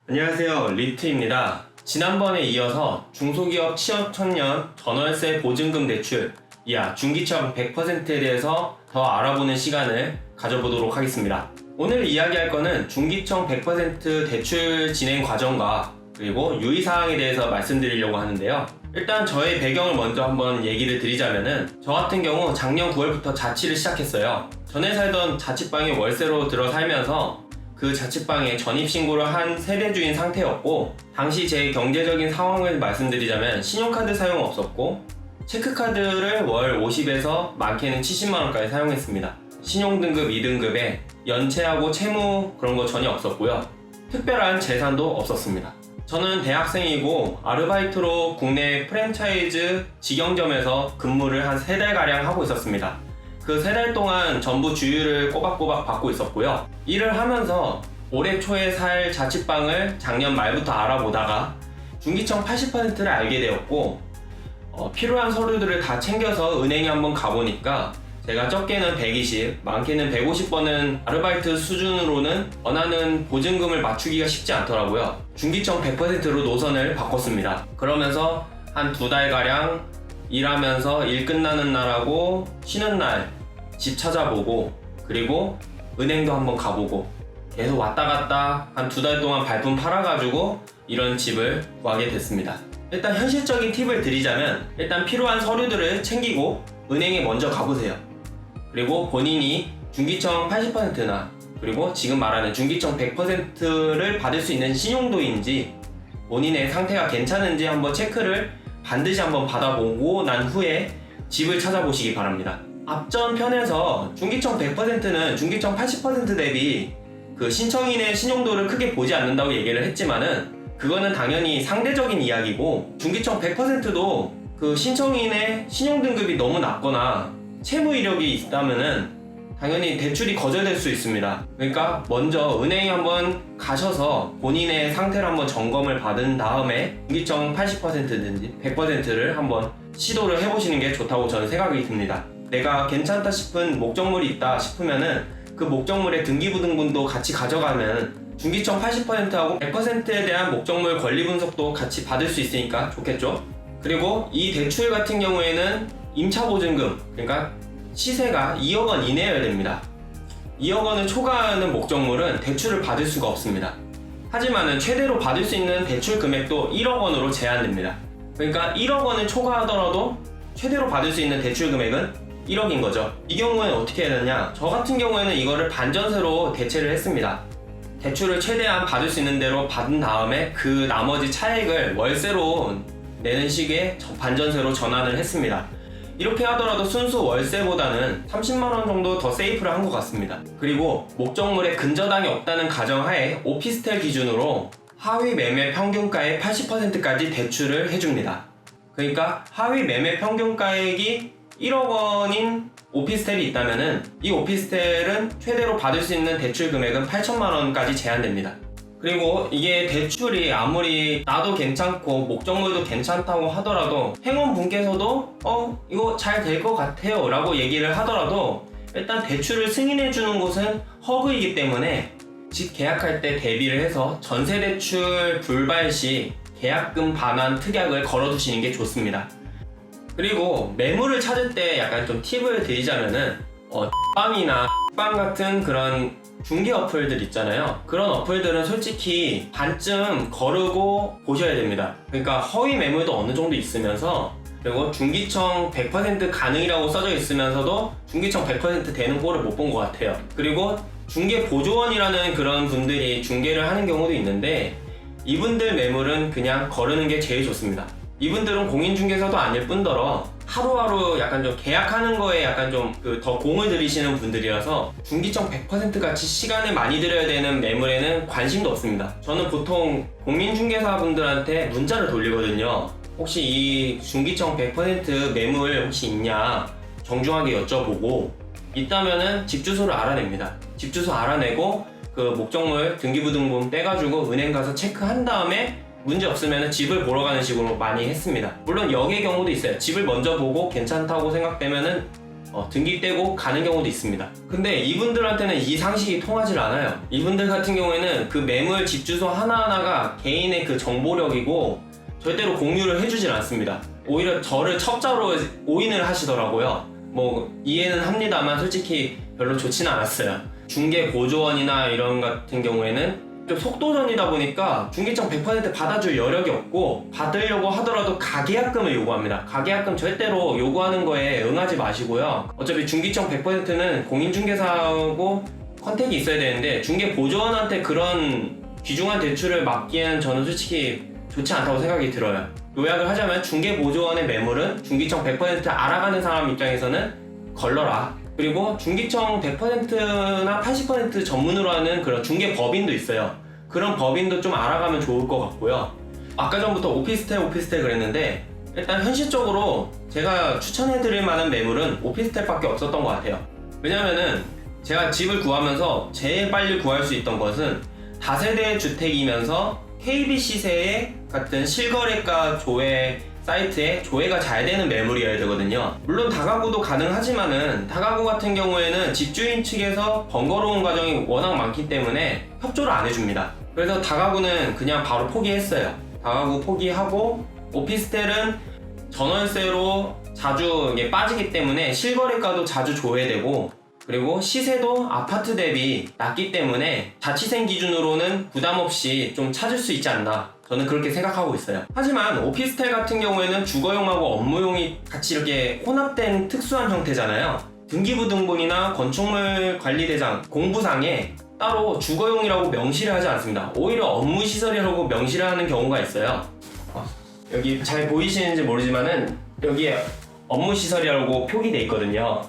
안녕하세요, 리트입니다. 지난번에 이어서 중소기업 취업 청년 전월세 보증금 대출 중기청 100%에 대해서 더 알아보는 시간을 가져보도록 하겠습니다. 오늘 이야기할 거는 중기청 100% 대출 진행 과정과 그리고 유의사항에 대해서 말씀드리려고 하는데요. 일단 저의 배경을 먼저 한번 얘기를 드리자면은, 저 같은 경우 작년 9월부터 자취를 시작했어요. 전에 살던 자취방에 월세로 들어 살면서 그 자취방에 전입신고를 한 세대주인 상태였고, 당시 제 경제적인 상황을 말씀드리자면 신용카드 사용 없었고 체크카드를 월 50에서 많게는 70만원까지 사용했습니다. 신용등급 2등급에 연체하고 채무 그런 거 전혀 없었고요. 특별한 재산도 없었습니다. 저는 대학생이고 아르바이트로 국내 프랜차이즈 직영점에서 근무를 한 3달가량 하고 있었습니다. 그 3달 동안 전부 주유를 꼬박꼬박 받고 있었고요. 일을 하면서 올해 초에 살 자취방을 작년 말부터 알아보다가 중기청 80%를 알게 되었고, 필요한 서류들을 다 챙겨서 은행에 한번 가보니까 제가 적게는 120, 많게는 150번은 아르바이트 수준으로는 원하는 보증금을 맞추기가 쉽지 않더라고요. 중기청 100%로 노선을 바꿨습니다. 그러면서 한 2달가량 일하면서 일 끝나는 날하고 쉬는 날 집 찾아보고, 그리고 은행도 한번 가보고 계속 왔다 갔다 한 2달 동안 발품 팔아가지고 이런 집을 구하게 됐습니다. 일단 현실적인 팁을 드리자면, 일단 필요한 서류들을 챙기고 은행에 먼저 가보세요. 그리고 본인이 중기청 80%나 그리고 지금 말하는 중기청 100%를 받을 수 있는 신용도인지 본인의 상태가 괜찮은지 한번 체크를 반드시 한번 받아보고 난 후에 집을 찾아보시기 바랍니다. 앞전 편에서 중기청 100%는 중기청 80% 대비 그 신청인의 신용도를 크게 보지 않는다고 얘기를 했지만은, 그거는 당연히 상대적인 이야기고, 중기청 100%도 그 신청인의 신용등급이 너무 낮거나 채무 이력이 있다면은 당연히 대출이 거절될 수 있습니다. 그러니까 먼저 은행에 한번 가셔서 본인의 상태를 한번 점검을 받은 다음에 중기청 80%든지 100%를 한번 시도를 해보시는 게 좋다고 저는 생각이 듭니다. 내가 괜찮다 싶은 목적물이 있다 싶으면은 그 목적물의 등기부등본도 같이 가져가면 중기청 80%하고 100%에 대한 목적물 권리 분석도 같이 받을 수 있으니까 좋겠죠? 그리고 이 대출 같은 경우에는 임차보증금, 그러니까 시세가 2억 원 이내여야 됩니다. 2억 원을 초과하는 목적물은 대출을 받을 수가 없습니다. 하지만은 최대로 받을 수 있는 대출 금액도 1억 원으로 제한됩니다. 그러니까 1억 원을 초과하더라도 최대로 받을 수 있는 대출 금액은 1억인 거죠. 이 경우에는 어떻게 해야 되냐? 저 같은 경우에는 이거를 반전세로 대체를 했습니다. 대출을 최대한 받을 수 있는 대로 받은 다음에 그 나머지 차액을 월세로 내는 식의 반전세로 전환을 했습니다. 이렇게 하더라도 순수 월세보다는 30만원 정도 더 세이프를 한 것 같습니다. 그리고 목적물에 근저당이 없다는 가정하에 오피스텔 기준으로 하위 매매 평균가의 80%까지 대출을 해줍니다. 그러니까 하위 매매 평균가액이 1억 원인 오피스텔이 있다면은 이 오피스텔은 최대로 받을 수 있는 대출 금액은 8천만 원까지 제한됩니다. 그리고 이게 대출이 아무리 나도 괜찮고 목적물도 괜찮다고 하더라도 행원분께서도 이거 잘 될 것 같아요 라고 얘기를 하더라도, 일단 대출을 승인해 주는 곳은 허그이기 때문에 집 계약할 때 대비를 해서 전세대출 불발 시 계약금 반환 특약을 걸어두시는 게 좋습니다. 그리고 매물을 찾을 때 약간 좀 팁을 드리자면은, 빵이나 빵 같은 그런 중개 어플들 있잖아요. 그런 어플들은 솔직히 반쯤 거르고 보셔야 됩니다. 그러니까 허위 매물도 어느 정도 있으면서, 그리고 중기청 100% 가능이라고 써져 있으면서도 중기청 100% 되는 꼴을 못 본 것 같아요. 그리고 중개 보조원이라는 그런 분들이 중개를 하는 경우도 있는데, 이분들 매물은 그냥 거르는 게 제일 좋습니다. 이분들은 공인중개사도 아닐 뿐더러 하루하루 약간 좀 계약하는 거에 약간 좀 더 공을 들이시는 분들이라서 중기청 100% 같이 시간을 많이 들여야 되는 매물에는 관심도 없습니다. 저는 보통 공인중개사 분들한테 문자를 돌리거든요. 혹시 이 중기청 100% 매물 혹시 있냐 정중하게 여쭤보고, 있다면은 집 주소를 알아냅니다. 집 주소 알아내고 그 목적물 등기부등본 떼가지고 은행 가서 체크한 다음에 문제 없으면 집을 보러 가는 식으로 많이 했습니다. 물론 역의 경우도 있어요. 집을 먼저 보고 괜찮다고 생각되면은 등기 떼고 가는 경우도 있습니다. 근데 이분들한테는 이 상식이 통하질 않아요. 이분들 같은 경우에는 그 매물 집 주소 하나하나가 개인의 그 정보력이고 절대로 공유를 해주질 않습니다. 오히려 저를 첩자로 오인을 하시더라고요. 뭐 이해는 합니다만 솔직히 별로 좋지는 않았어요. 중개 보조원이나 이런 같은 경우에는 좀 속도전이다 보니까 중개청 100% 받아줄 여력이 없고, 받으려고 하더라도 가계약금을 요구합니다. 가계약금 절대로 요구하는 거에 응하지 마시고요. 어차피 중개청 100%는 공인중개사하고 컨택이 있어야 되는데 중개 보조원한테 그런 귀중한 대출을 맡기에는 저는 솔직히 좋지 않다고 생각이 들어요. 요약을 하자면 중개 보조원의 매물은 중개청 100% 알아가는 사람 입장에서는 걸러라. 그리고 중개청 100%나 80% 전문으로 하는 그런 중개법인도 있어요. 그런 법인도 좀 알아가면 좋을 것 같고요. 아까 전부터 오피스텔 그랬는데 일단 현실적으로 제가 추천해드릴 만한 매물은 오피스텔밖에 없었던 것 같아요. 왜냐면은 제가 집을 구하면서 제일 빨리 구할 수 있던 것은 다세대 주택이면서 KB 시세의 같은 실거래가 조회 사이트에 조회가 잘 되는 매물이어야 되거든요. 물론 다가구도 가능하지만은 다가구 같은 경우에는 집주인 측에서 번거로운 과정이 워낙 많기 때문에 협조를 안 해줍니다. 그래서 다가구는 그냥 바로 포기했어요. 다가구 포기하고 오피스텔은 전월세로 자주 빠지기 때문에 실거래가도 자주 조회되고, 그리고 시세도 아파트 대비 낮기 때문에 자취생 기준으로는 부담 없이 좀 찾을 수 있지 않나, 저는 그렇게 생각하고 있어요. 하지만 오피스텔 같은 경우에는 주거용하고 업무용이 같이 이렇게 혼합된 특수한 형태잖아요. 등기부등본이나 건축물 관리대장 공부상에 따로 주거용이라고 명시를 하지 않습니다. 오히려 업무시설이라고 명시를 하는 경우가 있어요. 여기 잘 보이시는지 모르지만은 여기에 업무시설이라고 표기돼 있거든요.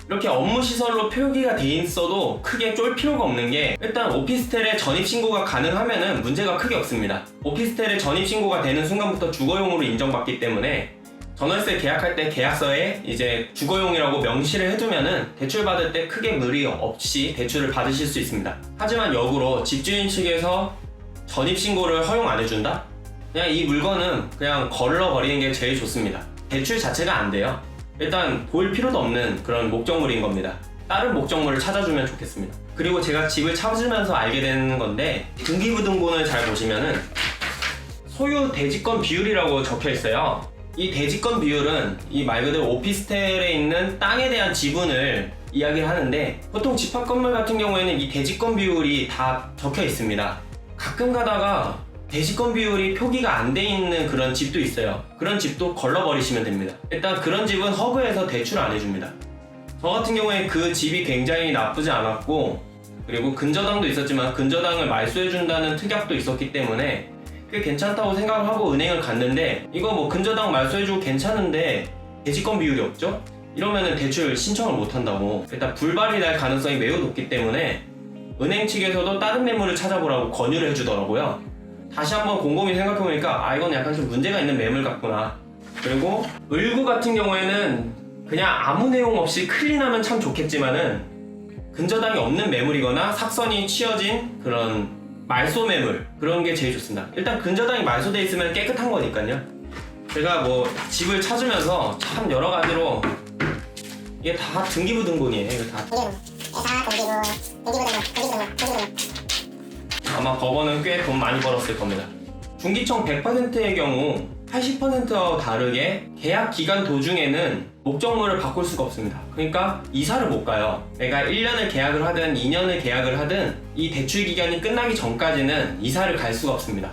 이렇게 업무시설로 표기가 돼 있어도 크게 쫄 필요가 없는 게, 일단 오피스텔에 전입신고가 가능하면은 문제가 크게 없습니다. 오피스텔에 전입신고가 되는 순간부터 주거용으로 인정받기 때문에 전월세 계약할 때 계약서에 이제 주거용이라고 명시를 해두면은 대출 받을 때 크게 무리 없이 대출을 받으실 수 있습니다. 하지만 역으로 집주인 측에서 전입신고를 허용 안 해준다? 그냥 이 물건은 그냥 걸러버리는 게 제일 좋습니다. 대출 자체가 안 돼요. 일단 볼 필요도 없는 그런 목적물인 겁니다. 다른 목적물을 찾아주면 좋겠습니다. 그리고 제가 집을 찾으면서 알게 된 건데, 등기부등본을 잘 보시면은 소유 대지권 비율이라고 적혀 있어요. 이 대지권 비율은 이 말 그대로 오피스텔에 있는 땅에 대한 지분을 이야기를 하는데, 보통 집합 건물 같은 경우에는 이 대지권 비율이 다 적혀 있습니다. 가끔 가다가 대지권 비율이 표기가 안 돼 있는 그런 집도 있어요. 그런 집도 걸러버리시면 됩니다. 일단 그런 집은 허그에서 대출 안 해줍니다. 저 같은 경우에 그 집이 굉장히 나쁘지 않았고, 그리고 근저당도 있었지만 근저당을 말소해준다는 특약도 있었기 때문에 꽤 괜찮다고 생각을 하고 은행을 갔는데, 이거 뭐 근저당 말소해주고 괜찮은데 대지권 비율이 없죠? 이러면은 대출 신청을 못 한다고. 일단 불발이 날 가능성이 매우 높기 때문에 은행 측에서도 다른 매물을 찾아보라고 권유를 해주더라고요. 다시 한번 곰곰이 생각해보니까 이건 약간 좀 문제가 있는 매물 같구나. 그리고 을구 같은 경우에는 그냥 아무 내용 없이 클린하면 참 좋겠지만은 근저당이 없는 매물이거나 삭선이 치여진 그런 말소 매물, 그런 게 제일 좋습니다. 일단 근저당이 말소돼 있으면 깨끗한 거니까요. 제가 뭐 집을 찾으면서 참 여러 가지로, 이게 다 등기부등본이에요. 이거 다 등기부등본. 아마 법원은 꽤 돈 많이 벌었을 겁니다. 중기청 100%의 경우 80%와 다르게 계약 기간 도중에는 목적물을 바꿀 수가 없습니다. 그러니까 이사를 못 가요. 내가 1년을 계약을 하든 2년을 계약을 하든 이 대출 기간이 끝나기 전까지는 이사를 갈 수가 없습니다.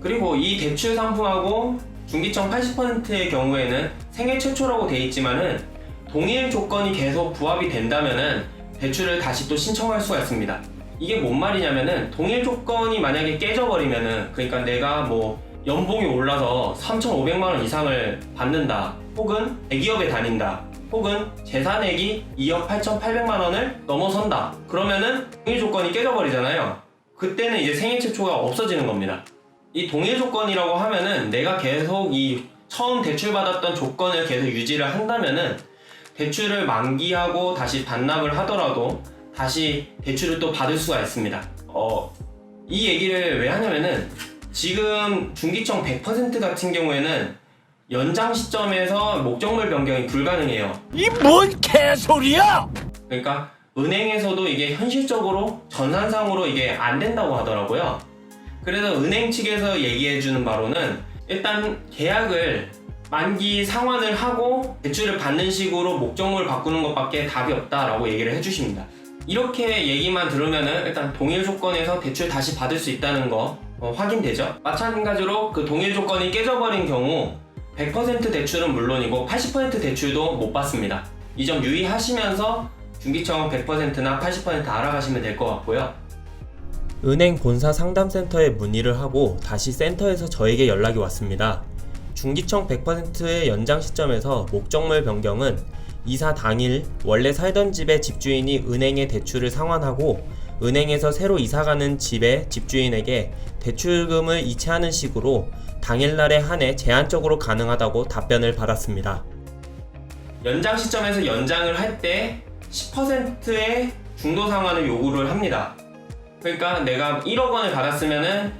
그리고 이 대출 상품하고 중기청 80%의 경우에는 생애 최초라고 돼 있지만은 동일 조건이 계속 부합이 된다면은 대출을 다시 또 신청할 수가 있습니다. 이게 뭔 말이냐면은 동일 조건이 만약에 깨져버리면은, 그러니까 내가 뭐 연봉이 올라서 3,500만 원 이상을 받는다, 혹은 대기업에 다닌다, 혹은 재산액이 2억 8,800만 원을 넘어선다, 그러면은 동일 조건이 깨져버리잖아요. 그때는 이제 생애 최초가 없어지는 겁니다. 이 동일 조건이라고 하면은 내가 계속 이 처음 대출 받았던 조건을 계속 유지를 한다면은 대출을 만기하고 다시 반납을 하더라도 다시 대출을 또 받을 수가 있습니다. 이 얘기를 왜 하냐면은 지금 중기청 100% 같은 경우에는 연장 시점에서 목적물 변경이 불가능해요. 이 뭔 개소리야! 그러니까 은행에서도 이게 현실적으로 전산상으로 이게 안 된다고 하더라고요. 그래서 은행 측에서 얘기해주는 바로는 일단 계약을 만기 상환을 하고 대출을 받는 식으로 목적물 바꾸는 것밖에 답이 없다라고 얘기를 해주십니다. 이렇게 얘기만 들으면은 일단 동일 조건에서 대출 다시 받을 수 있다는 거 확인되죠? 마찬가지로 그 동일 조건이 깨져버린 경우 100% 대출은 물론이고 80% 대출도 못 받습니다. 이 점 유의하시면서 중기청 100%나 80% 알아가시면 될 것 같고요. 은행 본사 상담센터에 문의를 하고 다시 센터에서 저에게 연락이 왔습니다. 중기청 100%의 연장 시점에서 목적물 변경은 이사 당일 원래 살던 집의 집주인이 은행에 대출을 상환하고 은행에서 새로 이사가는 집의 집주인에게 대출금을 이체하는 식으로 당일날에 한해 제한적으로 가능하다고 답변을 받았습니다. 연장 시점에서 연장을 할 때 10%의 중도 상환을 요구를 합니다. 그러니까 내가 1억 원을 받았으면은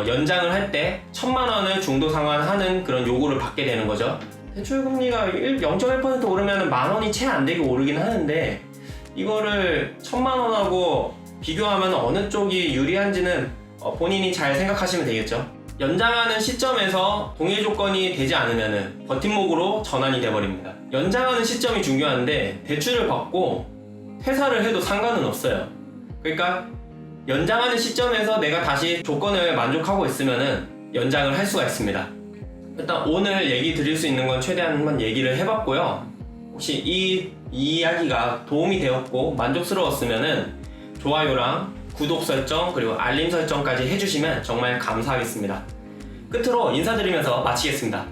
연장을 할 때 1,000만 원을 중도 상환하는 그런 요구를 받게 되는 거죠. 대출 금리가 0.1% 오르면 만 원이 채 안 되게 오르긴 하는데 이거를 1,000만 원하고 비교하면 어느 쪽이 유리한지는 본인이 잘 생각하시면 되겠죠. 연장하는 시점에서 동일 조건이 되지 않으면 버팀목으로 전환이 돼버립니다. 연장하는 시점이 중요한데 대출을 받고 퇴사를 해도 상관은 없어요. 그러니까 연장하는 시점에서 내가 다시 조건을 만족하고 있으면 연장을 할 수가 있습니다. 일단 오늘 얘기 드릴 수 있는 건 최대한 한번 얘기를 해봤고요. 혹시 이 이야기가 도움이 되었고 만족스러웠으면 좋아요랑 구독 설정 그리고 알림 설정까지 해주시면 정말 감사하겠습니다. 끝으로 인사드리면서 마치겠습니다.